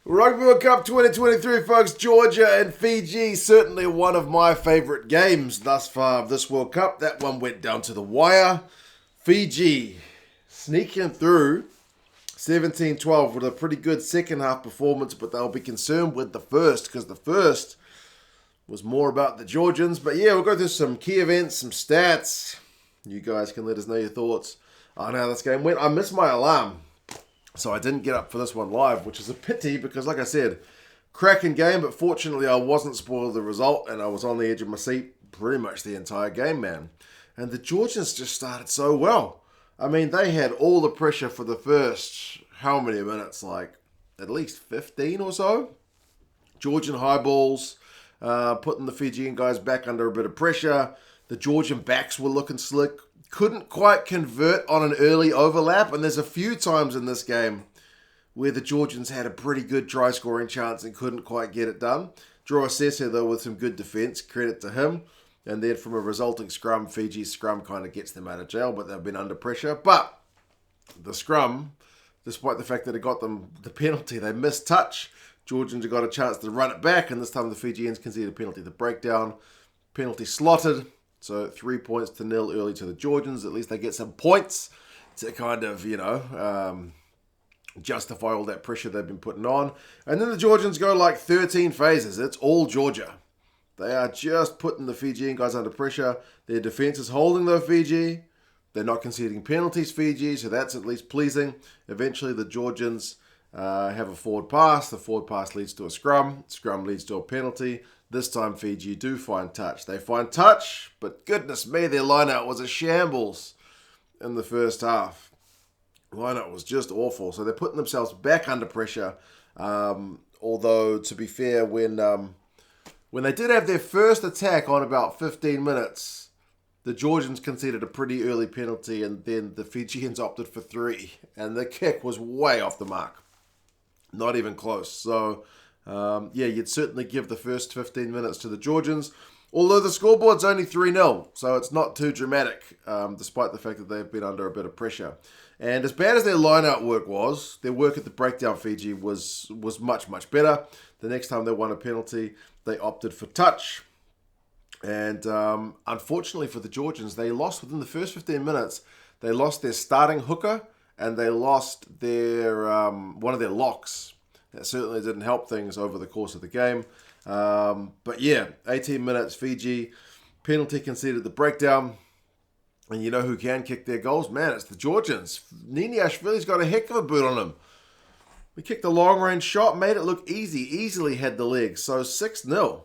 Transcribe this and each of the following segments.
Rugby World Cup 2023, folks. Georgia and Fiji, certainly one of my favourite games thus far of this World Cup. That one went down to the wire. Fiji sneaking through 17-12 with a pretty good second half performance, but they'll be concerned with the first because the first was more about the Georgians. But yeah, we'll go through some key events, some stats. You guys can let us know your thoughts on how this game went. I missed my alarm, so I didn't get up for this one live, which is a pity because, like I said, cracking game, but fortunately I wasn't spoiled the result and I was on the edge of my seat pretty much the entire game, man. And the Georgians just started so well. I mean, they had all the pressure for the first, how many minutes? Like, at least 15 or so. Georgian high balls, putting the Fijian guys back under a bit of pressure. The Georgian backs were looking slick. Couldn't quite convert on an early overlap, and there's a few times in this game where the Georgians had a pretty good try scoring chance and couldn't quite get it done. Droasese, though, with some good defence, credit to him. And then from a resulting scrum, Fiji's scrum kind of gets them out of jail, but they've been under pressure. But the scrum, despite the fact that it got them the penalty, they missed touch. Georgians have got a chance to run it back, and this time the Fijians conceded a penalty. The breakdown, penalty slotted. So 3 points to 0 early to the Georgians. At least they get some points to kind of, justify all that pressure they've been putting on. And then the Georgians go like 13 phases. It's all Georgia. They are just putting the Fijian guys under pressure. Their defense is holding though Fiji. They're not conceding penalties, Fiji, so that's at least pleasing. Eventually the Georgians have a forward pass. The forward pass leads to a scrum. Scrum leads to a penalty. This time Fiji do find touch. They find touch, but goodness me, their lineout was a shambles in the first half. Lineout was just awful. So they're putting themselves back under pressure. Although, to be fair, when they did have their first attack on about 15 minutes, the Georgians conceded a pretty early penalty, and then the Fijians opted for 3. And the kick was way off the mark. Not even close. So you'd certainly give the first 15 minutes to the Georgians, although the scoreboard's only 3-0, so it's not too dramatic, despite the fact that they've been under a bit of pressure. And as bad as their line-out work was, their work at the breakdown Fiji was much, much better. The next time they won a penalty, they opted for touch. And unfortunately for the Georgians, they lost within the first 15 minutes. They lost their starting hooker, and they lost their one of their locks. That certainly didn't help things over the course of the game. But yeah, 18 minutes, Fiji, penalty conceded the breakdown. And you know who can kick their goals? Man, it's the Georgians. Nayacalevu's got a heck of a boot on him. We kicked a long-range shot, made it look easy, easily had the legs. So 6-0.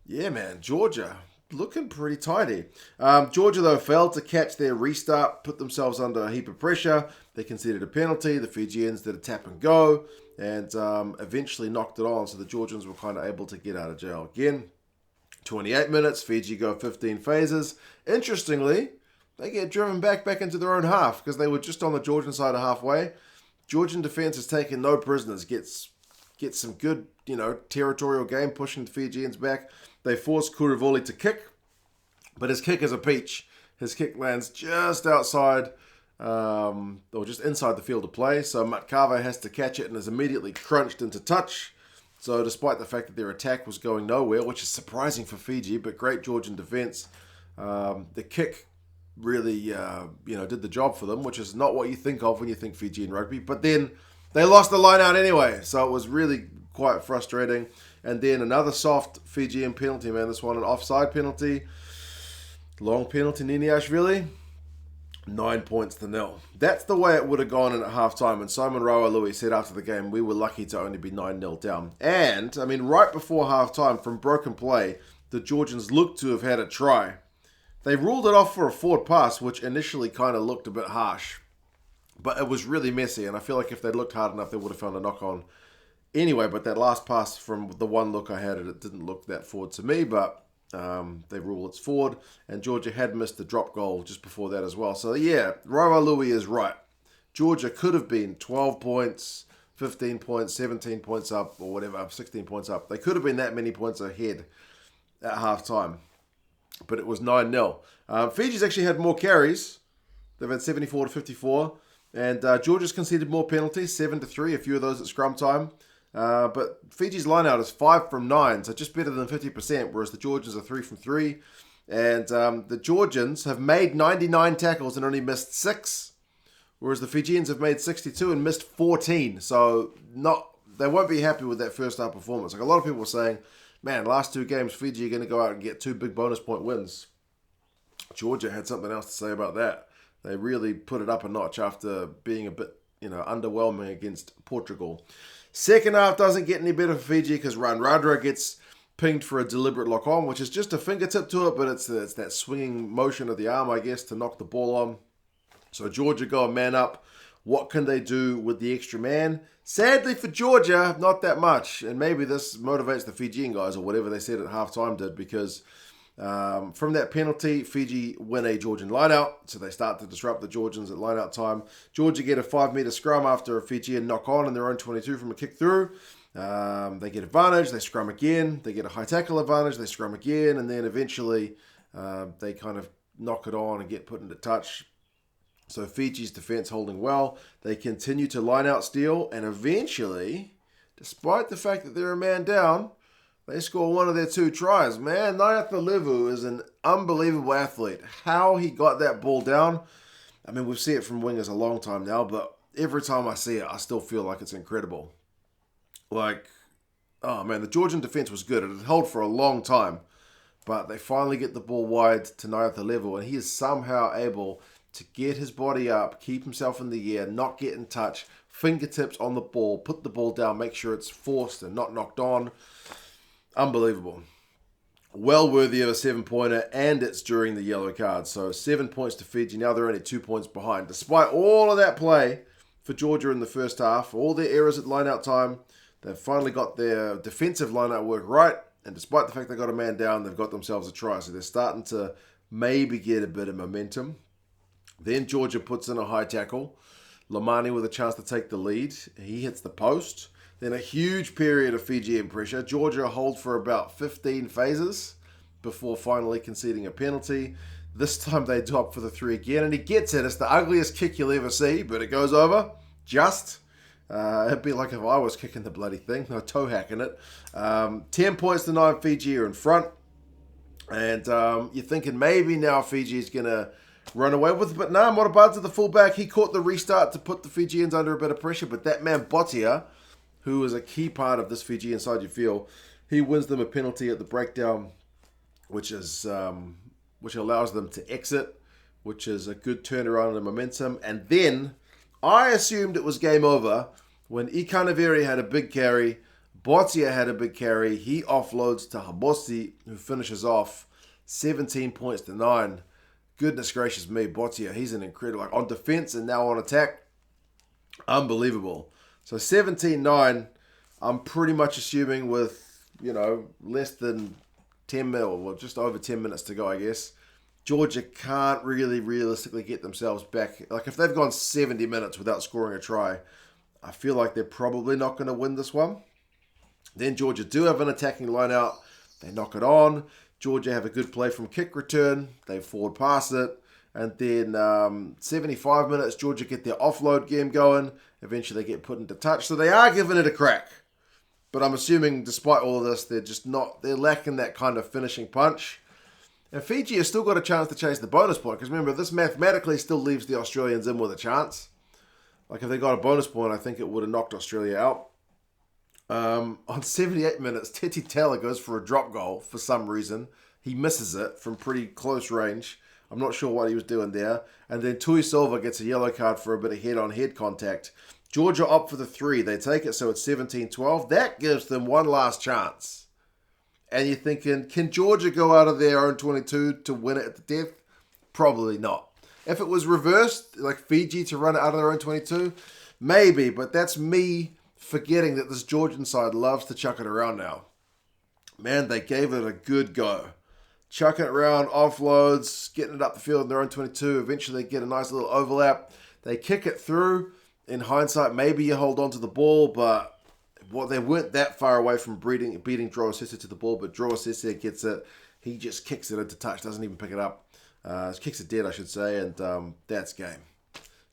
Yeah, man, Georgia looking pretty tidy. Georgia, though, failed to catch their restart, put themselves under a heap of pressure. They conceded a penalty. The Fijians did a tap and go, and eventually knocked it on. So the Georgians were kind of able to get out of jail again. 28 minutes, Fiji go 15 phases. Interestingly, they get driven back into their own half because they were just on the Georgian side of halfway. Georgian defense has taken no prisoners, gets some good, territorial game, pushing the Fijians back. They force Kuruvoli to kick, but his kick is a peach. His kick lands just outside, or just inside the field of play. So Matavesi has to catch it and is immediately crunched into touch. So despite the fact that their attack was going nowhere, which is surprising for Fiji, but great Georgian defense, the kick really, did the job for them, which is not what you think of when you think Fijian rugby. But then they lost the line out anyway, so it was really quite frustrating. And then another soft Fijian penalty, man. This one an offside penalty. Long penalty, Nayacalevu. 9 points to 0. That's the way it would have gone in at halftime. And Simon Rawalui said after the game, we were lucky to only be 9-0 down. And, right before halftime, from broken play, the Georgians looked to have had a try. They ruled it off for a forward pass, which initially kind of looked a bit harsh. But it was really messy, and I feel like if they'd looked hard enough, they would have found a knock-on anyway. But that last pass, from the one look I had at it, didn't look that forward to me, but they rule it's forward. And Georgia had missed the drop goal just before that as well. So yeah, Rawalui is right. Georgia could have been 12 points, 15 points, 17 points up, or whatever, 16 points up. They could have been that many points ahead at halftime. But it was 9-0. Fiji's actually had more carries. They've had 74 to 54. And Georgia's conceded more penalties, 7-3, a few of those at scrum time. But Fiji's line-out is 5 from 9, so just better than 50%, whereas the Georgians are 3 from 3. And the Georgians have made 99 tackles and only missed 6, whereas the Fijians have made 62 and missed 14. So they won't be happy with that first half performance. Like a lot of people were saying, man, last 2 games, Fiji are going to go out and get 2 big bonus point wins. Georgia had something else to say about that. They really put it up a notch after being a bit, underwhelming against Portugal. Second half doesn't get any better for Fiji because Radradra gets pinged for a deliberate lock-on, which is just a fingertip to it, but it's that swinging motion of the arm, I guess, to knock the ball on. So Georgia go a man up. What can they do with the extra man? Sadly for Georgia, not that much. And maybe this motivates the Fijian guys or whatever they said at halftime did, because from that penalty, Fiji win a Georgian lineout, so they start to disrupt the Georgians at lineout time. Georgia get a 5-meter scrum after a Fijian knock on in their own 22 from a kick through. They get advantage, they scrum again, they get a high tackle advantage, they scrum again, and then eventually they kind of knock it on and get put into touch. So Fiji's defense holding well. They continue to line out steal, and eventually, despite the fact that they're a man down, they score one of their 2 tries. Man, Nayacalevu is an unbelievable athlete. How he got that ball down, I mean, we've seen it from wingers a long time now, but every time I see it, I still feel like it's incredible. Like, oh man, the Georgian defense was good. It had held for a long time, but they finally get the ball wide to Nayacalevu, and he is somehow able to get his body up, keep himself in the air, not get in touch, fingertips on the ball, put the ball down, make sure it's forced and not knocked on. Unbelievable. Well worthy of a 7-pointer, and it's during the yellow card. So 7 points to Fiji. Now they're only 2 points behind. Despite all of that play for Georgia in the first half, all their errors at line-out time, they've finally got their defensive line-out work right. And despite the fact they got a man down, they've got themselves a try. So they're starting to maybe get a bit of momentum. Then Georgia puts in a high tackle. Levani with a chance to take the lead. He hits the post. Then a huge period of Fijian pressure. Georgia hold for about 15 phases before finally conceding a penalty. This time they drop for the 3 again, and he gets it. It's the ugliest kick you'll ever see, but it goes over. Just. It'd be like if I was kicking the bloody thing. No, toe hacking it. 10 points to 9, Fiji are in front. And you're thinking maybe now Fiji is going to run away with it. But no, Matavesi, the fullback, he caught the restart to put the Fijians under a bit of pressure. But that man, Botia, who is a key part of this Fijian side, you feel, he wins them a penalty at the breakdown, which allows them to exit, which is a good turnaround in momentum. And then I assumed it was game over when Ikanivere had a big carry, Botia had a big carry, he offloads to Habosi, who finishes off 17 points to 9. Goodness gracious me, Botia, he's an incredible, on defense and now on attack, unbelievable. So 17-9, I'm pretty much assuming with, less than 10 minutes, well, just over 10 minutes to go, I guess, Georgia can't really realistically get themselves back. Like, if they've gone 70 minutes without scoring a try, I feel like they're probably not going to win this one. Then Georgia do have an attacking line out. They knock it on. Georgia have a good play from kick return. They forward pass it. And then 75 minutes, Georgia get their offload game going. Eventually they get put into touch. So they are giving it a crack. But I'm assuming despite all of this, they're lacking that kind of finishing punch. And Fiji has still got a chance to chase the bonus point. Because remember, this mathematically still leaves the Australians in with a chance. Like if they got a bonus point, I think it would have knocked Australia out. On 78 minutes, Tela goes for a drop goal for some reason. He misses it from pretty close range. I'm not sure what he was doing there. And then Tuisova gets a yellow card for a bit of head-on-head contact. Georgia opt for the 3. They take it, so it's 17-12. That gives them one last chance. And you're thinking, can Georgia go out of their own 22 to win it at the death? Probably not. If it was reversed, like Fiji to run it out of their own 22, maybe. But that's me forgetting that this Georgian side loves to chuck it around now. Man, they gave it a good go. Chucking it around, offloads, getting it up the field in their own 22. Eventually they get a nice little overlap. They kick it through. In hindsight, maybe you hold on to the ball, but they weren't that far away from beating Droasese to the ball, but Droasese gets it. He just kicks it into touch, doesn't even pick it up. Kicks it dead, I should say, and that's game.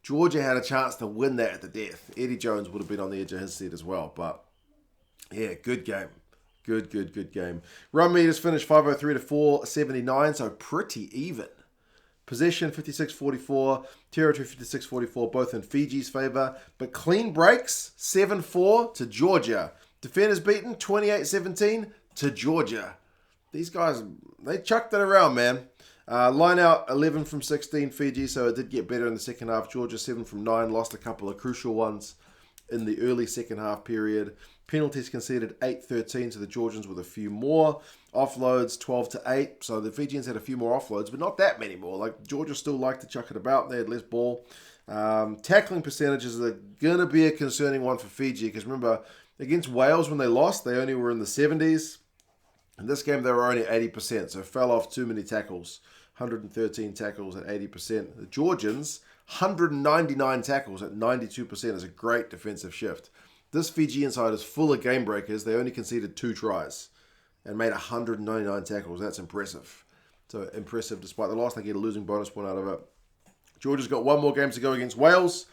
Georgia had a chance to win that at the death. Eddie Jones would have been on the edge of his seat as well, but Yeah, good game. Good game. Run meters finished 503 to 479, so pretty even. Possession 56-44, territory 56-44, both in Fiji's favour. But clean breaks 7-4 to Georgia. Defenders beaten 28-17 to Georgia. These guys, they chucked it around, man. Line out 11 from 16 Fiji, so it did get better in the second half. Georgia 7 from 9, lost a couple of crucial ones in the early second half period. Penalties conceded 8-13 to the Georgians with a few more. Offloads 12-8. So the Fijians had a few more offloads, but not that many more. Like Georgia still liked to chuck it about. They had less ball. Tackling percentages are going to be a concerning one for Fiji because remember, against Wales when they lost, they only were in the 70s. In this game, they were only 80%, so fell off too many tackles. 113 tackles at 80%. The Georgians, 199 tackles at 92% is a great defensive shift. This Fijian side is full of game breakers. They only conceded 2 tries and made 199 tackles. That's impressive. So impressive despite the loss. They get a losing bonus point out of it. Georgia's got 1 more game to go against Wales.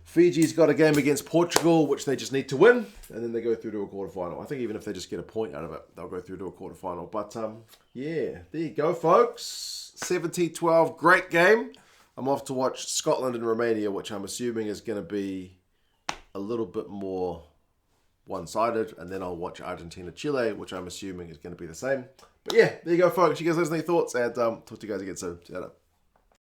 Fiji's got a game against Portugal, which they just need to win, and then they go through to a quarterfinal. I think even if they just get a point out of it, they'll go through to a quarterfinal. But, yeah, there you go, folks. 17-12, great game. I'm off to watch Scotland and Romania, which I'm assuming is going to be a little bit more one-sided, and then I'll watch Argentina-Chile, which I'm assuming is going to be the same. But, yeah, there you go, folks. You guys let us know your thoughts, and talk to you guys again soon. See you later.